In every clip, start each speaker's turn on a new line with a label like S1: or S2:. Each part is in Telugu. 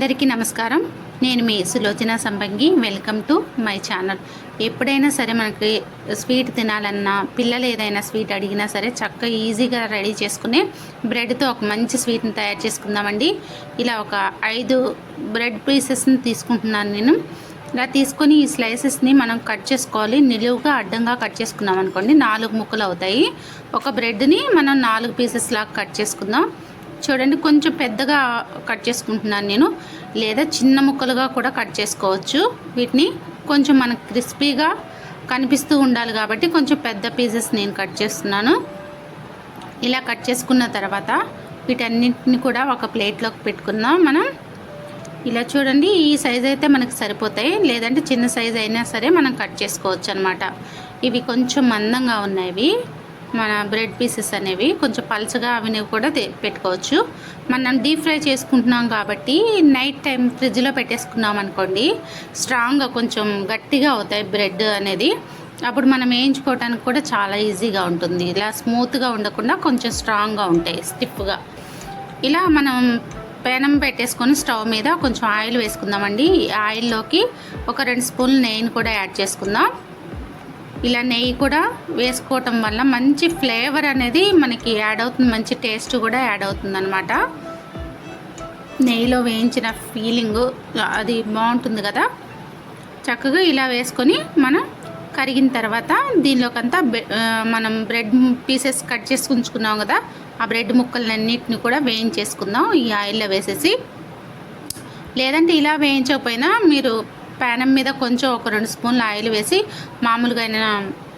S1: అందరికీ నమస్కారం. నేను మీ Sulochana Sambangi. Welcome to my channel. ఎప్పుడైనా సరే మనకి స్వీట్ తినాలన్నా, పిల్లలు ఏదైనా స్వీట్ అడిగినా సరే చక్కగా ఈజీగా రెడీ చేసుకునే బ్రెడ్తో ఒక మంచి స్వీట్ని తయారు చేసుకుందామండి. ఇలా ఒక 5 బ్రెడ్ పీసెస్ని తీసుకుంటున్నాను నేను. ఇలా తీసుకొని ఈ స్లైసెస్ని మనం కట్ చేసుకోవాలి. నిలువుగా అడ్డంగా కట్ చేసుకున్నాం అనుకోండి 4 ముక్కలు అవుతాయి. ఒక బ్రెడ్ని మనం 4 పీసెస్ లాగా కట్ చేసుకుందాం. చూడండి, కొంచెం పెద్దగా కట్ చేసుకుంటున్నాను నేను, లేదా చిన్న ముక్కలుగా కూడా కట్ చేసుకోవచ్చు. వీటిని కొంచెం మనకు క్రిస్పీగా కనిపిస్తూ ఉండాలి కాబట్టి కొంచెం పెద్ద పీసెస్ నేను కట్ చేస్తున్నాను. ఇలా కట్ చేసుకున్న తర్వాత వీటన్నిటిని కూడా ఒక ప్లేట్లోకి పెట్టుకుందాం మనం. ఇలా చూడండి, ఈ సైజ్ అయితే మనకు సరిపోతాయి, లేదంటే చిన్న సైజ్ అయినా సరే మనం కట్ చేసుకోవచ్చు అనమాట. ఇవి కొంచెం మందంగా ఉన్నాయి. మన బ్రెడ్ పీసెస్ అనేవి కొంచెం పలుచగా అవి కూడా పెట్టుకోవచ్చు. మనం డీప్ ఫ్రై చేసుకుంటున్నాం కాబట్టి నైట్ టైం ఫ్రిడ్జ్లో పెట్టేసుకున్నాం అనుకోండి, స్ట్రాంగ్గా కొంచెం గట్టిగా అవుతాయి బ్రెడ్ అనేది. అప్పుడు మనం వేయించుకోవడానికి కూడా చాలా ఈజీగా ఉంటుంది. ఇలా స్మూత్గా ఉండకుండా కొంచెం స్ట్రాంగ్గా ఉంటాయి, స్టిఫ్గా. ఇలా మనం పెనం పెట్టేసుకొని స్టవ్ మీద కొంచెం ఆయిల్ వేసుకుందామండి. ఆయిల్లోకి ఒక 2 స్పూన్లు నెయ్యిని కూడా యాడ్ చేసుకుందాం. ఇలా నెయ్యి కూడా వేసుకోవటం వల్ల మంచి ఫ్లేవర్ అనేది మనకి యాడ్ అవుతుంది, మంచి టేస్ట్ కూడా యాడ్ అవుతుంది అనమాట. నెయ్యిలో వేయించిన ఫీలింగు అది బాగుంటుంది కదా. చక్కగా ఇలా వేసుకొని మనం కరిగిన తర్వాత దీనిలోకంతా మనం బ్రెడ్ పీసెస్ కట్ చేసి ఉంచుకున్నాం కదా, ఆ బ్రెడ్ ముక్కలన్నిటిని కూడా వేయించేసుకుందాం ఈ ఆయిల్లో వేసేసి. లేదంటే ఇలా వేయించకపోయినా మీరు ప్యాన్ మీద కొంచెం ఒక 2 స్పూన్లు ఆయిల్ వేసి మామూలుగా అయినా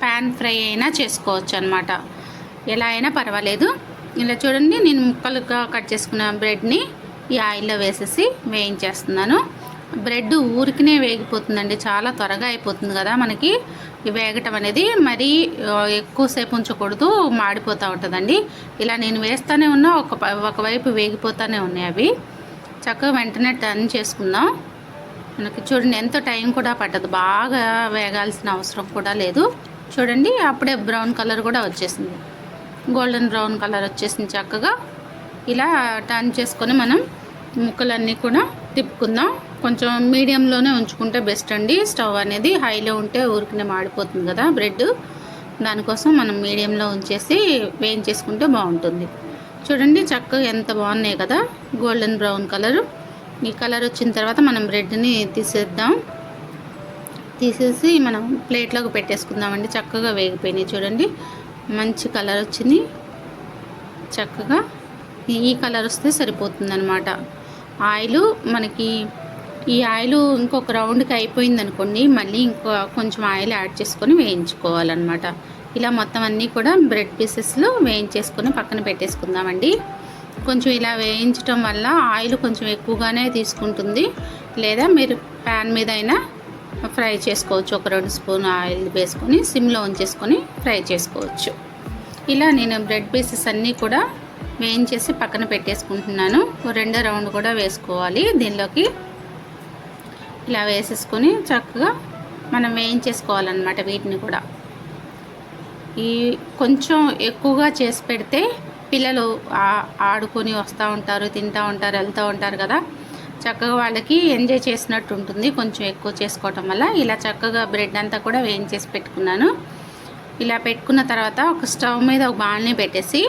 S1: ప్యాన్ ఫ్రై అయినా చేసుకోవచ్చు అనమాట. ఎలా అయినా పర్వాలేదు. ఇలా చూడండి, నేను ముక్కలుగా కట్ చేసుకున్న బ్రెడ్ని ఈ ఆయిల్లో వేసేసి వేయించేస్తున్నాను. బ్రెడ్ ఊరికినే వేగిపోతుందండి, చాలా త్వరగా అయిపోతుంది కదా మనకి వేగటం అనేది. మరీ ఎక్కువసేపు ఉంచకూడదు, మాడిపోతూ ఉంటుందండి. ఇలా నేను వేస్తూనే ఉన్నా ఒకవైపు వేగిపోతూనే ఉన్నాయి అవి. చక్కగా వెంటనే టర్న్ చేసుకుందాం. మనకి చూడండి, ఎంత టైం కూడా పట్టదు, బాగా వేగాల్సిన అవసరం కూడా లేదు. చూడండి, అప్పుడే బ్రౌన్ కలర్ కూడా వచ్చేసింది, గోల్డెన్ బ్రౌన్ కలర్ వచ్చేసింది. చక్కగా ఇలా టర్న్ చేసుకొని మనం ముక్కలన్నీ కూడా తిప్పుకుందాం. కొంచెం మీడియంలోనే ఉంచుకుంటే బెస్ట్ అండి. స్టవ్ అనేది హైలో ఉంటే ఊరికనే మాడిపోతుంది కదా బ్రెడ్. దానికోసం మనం మీడియంలో ఉంచేసి వేయించేసుకుంటే బాగుంటుంది. చూడండి, చక్కగా ఎంత బాగున్నాయి కదా, గోల్డెన్ బ్రౌన్ కలరు. ఈ కలర్ వచ్చిన తర్వాత మనం బ్రెడ్ని తీసేసి మనం ప్లేట్లోకి పెట్టేసుకుందామండి. చక్కగా వేగిపోయినాయి చూడండి, మంచి కలర్ వచ్చింది. చక్కగా ఈ కలర్ వస్తే సరిపోతుంది అనమాట. ఆయిల్ మనకి ఈ ఆయిల్ ఇంకొక రౌండ్కి అయిపోయింది అనుకోండి, మళ్ళీ ఇంకో కొంచెం ఆయిల్ యాడ్ చేసుకొని వేయించుకోవాలన్నమాట. ఇలా మొత్తం అన్నీ కూడా బ్రెడ్ పీసెస్లో వేయించేసుకొని పక్కన పెట్టేసుకుందామండి. కొంచెం ఇలా వేయించడం వల్ల ఆయిల్ కొంచెం ఎక్కువగానే తీసుకుంటుంది, లేదా మీరు ప్యాన్ మీద అయినా ఫ్రై చేసుకోవచ్చు. ఒక 2 స్పూన్ ఆయిల్ వేసుకొని సిమ్లో ఉంచేసుకొని ఫ్రై చేసుకోవచ్చు. ఇలా నేను బ్రెడ్ పీసెస్ అన్నీ కూడా వేయించేసి పక్కన పెట్టేసుకుంటున్నాను. రెండో రౌండ్ కూడా వేసుకోవాలి దీనిలోకి. ఇలా వేసేసుకొని చక్కగా మనం వేయించేసుకోవాలన్నమాట వీటిని కూడా. ఈ కొంచెం ఎక్కువగా చేసి పెడితే పిల్లలు ఆడుకొని వస్తూ ఉంటారు, తింటూ ఉంటారు, వెళ్తూ ఉంటారు కదా. చక్కగా వాళ్ళకి ఎంజాయ్ చేసినట్టు ఉంటుంది కొంచెం ఎక్కువ చేసుకోవటం వల్ల. ఇలా చక్కగా బ్రెడ్ అంతా కూడా వేయించేసి పెట్టుకున్నాను. ఇలా పెట్టుకున్న తర్వాత ఒక స్టవ్ మీద ఒక బాణలి పెట్టేసి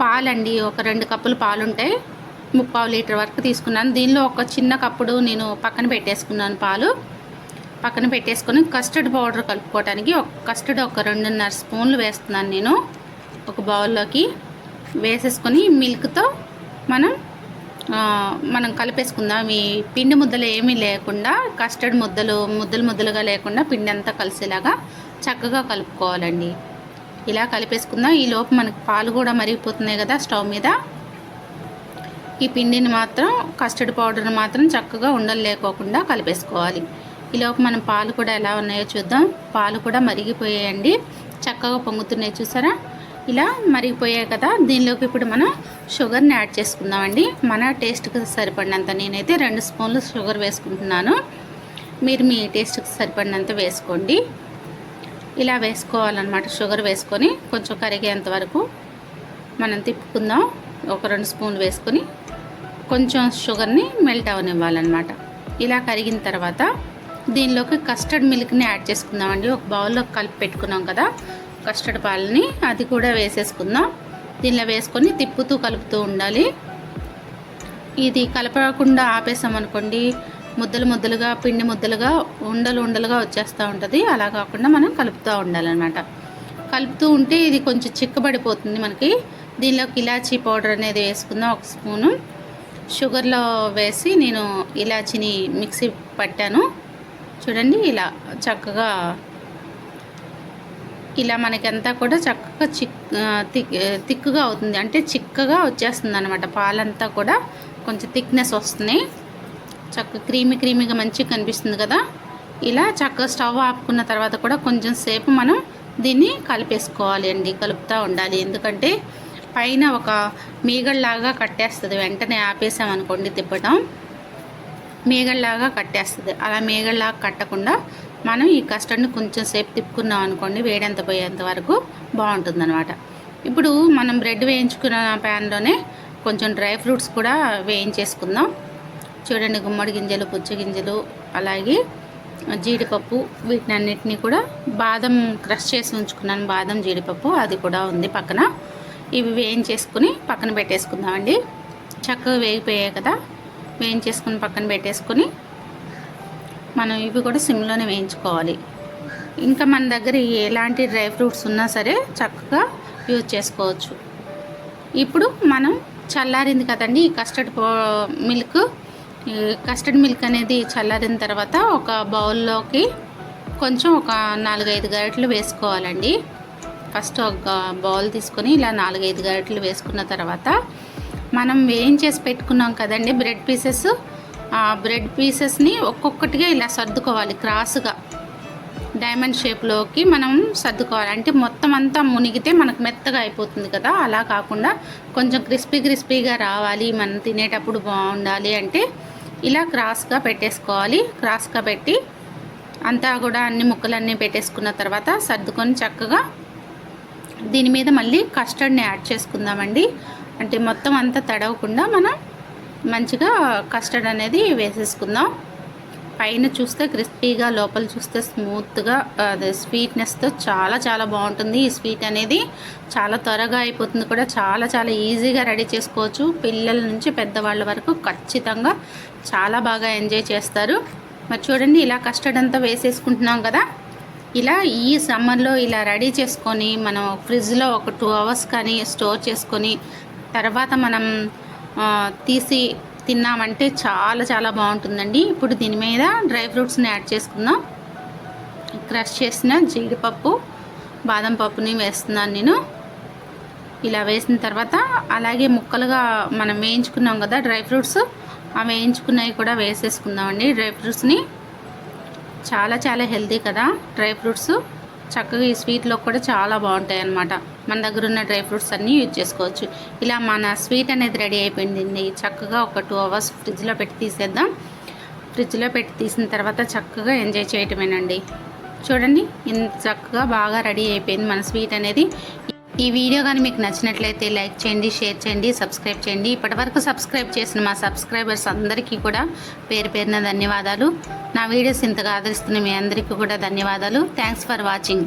S1: పాలండి, ఒక 2 కప్పులు పాలు ఉంటాయి, 3/4 లీటర్ వరకు తీసుకున్నాను. దీనిలో ఒక చిన్న కప్పుడు నేను పక్కన పెట్టేసుకున్నాను. పాలు పక్కన పెట్టేసుకొని కస్టర్డ్ పౌడర్ కలుపుకోవడానికి కస్టర్డ్ ఒక 2.5 స్పూన్లు వేస్తున్నాను నేను. ఒక బౌల్లోకి వేసేసుకొని మిల్క్తో మనం కలిపేసుకుందాం. ఈ పిండి ముద్దలు ఏమీ లేకుండా, కస్టర్డ్ ముద్దలుగా లేకుండా పిండి అంతా కలిసేలాగా చక్కగా కలుపుకోవాలండి. ఇలా కలిపేసుకుందాం. ఈ లోపు మనకి పాలు కూడా మరిగిపోతున్నాయి కదా స్టవ్ మీద. ఈ పిండిని మాత్రం, కస్టర్డ్ పౌడర్ని మాత్రం చక్కగా ఉండలు లేకోకుండా కలిపేసుకోవాలి. ఈలోపు మనం పాలు కూడా ఎలా ఉన్నాయో చూద్దాం. పాలు కూడా మరిగిపోయాయండి, చక్కగా పొంగుతున్నాయి చూసారా. ఇలా మరిగిపోయాయి కదా, దీనిలోకి ఇప్పుడు మనం షుగర్ని యాడ్ చేసుకుందామండి. మన టేస్ట్కి సరిపడినంత, నేనైతే 2 స్పూన్లు షుగర్ వేసుకుంటున్నాను. మీరు మీ టేస్ట్కి సరిపడినంత వేసుకోండి. ఇలా వేసుకోవాలన్నమాట. షుగర్ వేసుకొని కొంచెం కరిగేంత వరకు మనం తిప్పుకుందాం. ఒక 2 స్పూన్లు వేసుకొని కొంచెం షుగర్ని మెల్ట్ అవనివ్వాలన్నమాట. ఇలా కరిగిన తర్వాత దీనిలోకి కస్టర్డ్ మిల్క్ని యాడ్ చేసుకుందామండి. ఒక బౌల్లో కలిపి పెట్టుకున్నాం కదా కస్టర్డ్ పాలని, అది కూడా వేసేసుకుందాం. దీనిలో వేసుకొని తిప్పుతూ కలుపుతూ ఉండాలి. ఇది కలపకుండా ఆపేసామనుకోండి ముద్దలు ముద్దలుగా, పిండి ముద్దలుగా, ఉండలుగా వచ్చేస్తూ ఉంటుంది. అలా కాకుండా మనం కలుపుతూ ఉండాలన్నమాట. కలుపుతూ ఉంటే ఇది కొంచెం చిక్కబడిపోతుంది మనకి. దీనిలోకి ఇలాచీ పౌడర్ అనేది వేసుకుందాం. 1 స్పూను షుగర్లో వేసి నేను ఇలాచీని మిక్సీ పట్టాను. చూడండి ఇలా చక్కగా, ఇలా మనకంతా కూడా చక్కగా తిక్కుగా అవుతుంది. అంటే చిక్కగా వచ్చేస్తుంది అనమాట. పాలంతా కూడా కొంచెం థిక్నెస్ వస్తున్నాయి. చక్కగా క్రీమీగా మంచిగా కనిపిస్తుంది కదా. ఇలా చక్కగా స్టవ్ ఆపుకున్న తర్వాత కూడా కొంచెం సేపు మనం దీన్ని కలిపేసుకోవాలి అండి. కలుపుతూ ఉండాలి. ఎందుకంటే పైన ఒక మీగడలాగా కట్టేస్తుంది. వెంటనే ఆపేసామనుకోండి తిప్పటం మీగడలాగా కట్టేస్తుంది. అలా మీగడలాగా కట్టకుండా మనం ఈ కస్టర్డ్ని కొంచెం సేపు తిప్పుకున్నాం అనుకోండి, వేడెంత పోయేంత వరకు బాగుంటుంది అనమాట. ఇప్పుడు మనం బ్రెడ్ వేయించుకున్న ప్యాన్లోనే కొంచెం డ్రై ఫ్రూట్స్ కూడా వేయించేసుకుందాం. చూడండి, గుమ్మడి గింజలు, పుచ్చ గింజలు, అలాగే జీడిపప్పు, వీటిని అన్నిటినీ కూడా బాదం క్రష్ చేసి ఉంచుకున్నాను. బాదం జీడిపప్పు అది కూడా ఉంది పక్కన. ఇవి వేయించేసుకుని పక్కన పెట్టేసుకుందామండి. చక్కగా వేగిపోయాయి కదా, వేయించేసుకుని పక్కన పెట్టేసుకుని మనం ఇవి కూడా సిమ్లోనే వేయించుకోవాలి. ఇంకా మన దగ్గర ఎలాంటి డ్రై ఫ్రూట్స్ ఉన్నా సరే చక్కగా యూజ్ చేసుకోవచ్చు. ఇప్పుడు మనం చల్లారింది కదండి ఈ కస్టర్డ్ మిల్క్ అనేది చల్లారిన తర్వాత ఒక బౌల్లోకి కొంచెం ఒక 4-5 గరిటెలు వేసుకోవాలండి. ఫస్ట్ ఒక బౌల్ తీసుకొని ఇలా 4-5 గరిటెలు వేసుకున్న తర్వాత మనం వేయించేసి పెట్టుకున్నాం కదండి బ్రెడ్ పీసెస్, ఆ బ్రెడ్ పీసెస్ని ఒక్కొక్కటిగా ఇలా సర్దుకోవాలి. క్రాస్గా డైమండ్ షేప్లోకి మనం సర్దుకోవాలి. అంటే మొత్తం అంతా మునిగితే మనకు మెత్తగా అయిపోతుంది కదా. అలా కాకుండా కొంచెం క్రిస్పీగా రావాలి, మనం తినేటప్పుడు బాగుండాలి అంటే ఇలా క్రాస్గా పెట్టేసుకోవాలి. క్రాస్గా పెట్టి అంతా కూడా అన్ని ముక్కలన్నీ పెట్టేసుకున్న తర్వాత సర్దుకొని చక్కగా దీని మీద మళ్ళీ కస్టర్డ్ని యాడ్ చేసుకుందామండి. అంటే మొత్తం అంతా తడవకుండా మనం మంచిగా కస్టర్డ్ అనేది వేసేసుకుందాం. పైన చూస్తే క్రిస్పీగా, లోపల చూస్తే స్మూత్గా, అదే స్వీట్నెస్తో చాలా బాగుంటుంది. ఈ స్వీట్ అనేది చాలా త్వరగా అయిపోతుంది కూడా. చాలా ఈజీగా రెడీ చేసుకోవచ్చు. పిల్లల నుంచి పెద్దవాళ్ళ వరకు ఖచ్చితంగా చాలా బాగా ఎంజాయ్ చేస్తారు. మరి చూడండి, ఇలా కస్టర్డ్ అంతా వేసేసుకుంటున్నాం కదా. ఇలా ఈ సమ్మర్లో ఇలా రెడీ చేసుకొని మనం ఫ్రిడ్జ్లో ఒక 2 అవర్స్ కానీ స్టోర్ చేసుకొని తర్వాత మనం తీసి తిన్నామంటే చాలా బాగుంటుందండి. ఇప్పుడు దీని మీద డ్రై ఫ్రూట్స్ని యాడ్ చేసుకుందాం. క్రష్ చేసిన జీడిపప్పు, బాదం పప్పుని వేస్తున్నాను నేను. ఇలా వేసిన తర్వాత అలాగే ముక్కలుగా మనం వేయించుకున్నాం కదా డ్రై ఫ్రూట్స్, ఆ వేయించుకున్నవి కూడా వేసేసుకుందామండి. డ్రై ఫ్రూట్స్ని చాలా హెల్తీ కదా డ్రై ఫ్రూట్స్. చక్కగా ఈ స్వీట్లో కూడా చాలా బాగుంటాయి అన్నమాట. మన దగ్గర ఉన్న డ్రై ఫ్రూట్స్ అన్నీ యూజ్ చేసుకోవచ్చు. ఇలా మన స్వీట్ అనేది రెడీ అయిపోయిందండి. చక్కగా ఒక 2 అవర్స్ ఫ్రిడ్జ్లో పెట్టి తీసేద్దాం. ఫ్రిడ్జ్లో పెట్టి తీసిన తర్వాత చక్కగా ఎంజాయ్ చేయటమేనండి. చూడండి, ఇంత చక్కగా బాగా రెడీ అయిపోయింది మన స్వీట్ అనేది. ఈ వీడియో కానీ మీకు నచ్చినట్లయితే లైక్ చేయండి, షేర్ చేయండి, సబ్స్క్రైబ్ చేయండి. ఇప్పటివరకు సబ్స్క్రైబ్ చేసిన మా సబ్స్క్రైబర్స్ అందరికీ కూడా పేరున ధన్యవాదాలు. నా వీడియోస్ ఇంతగా ఆదరిస్తున్న మీ అందరికీ కూడా ధన్యవాదాలు. Thanks for watching.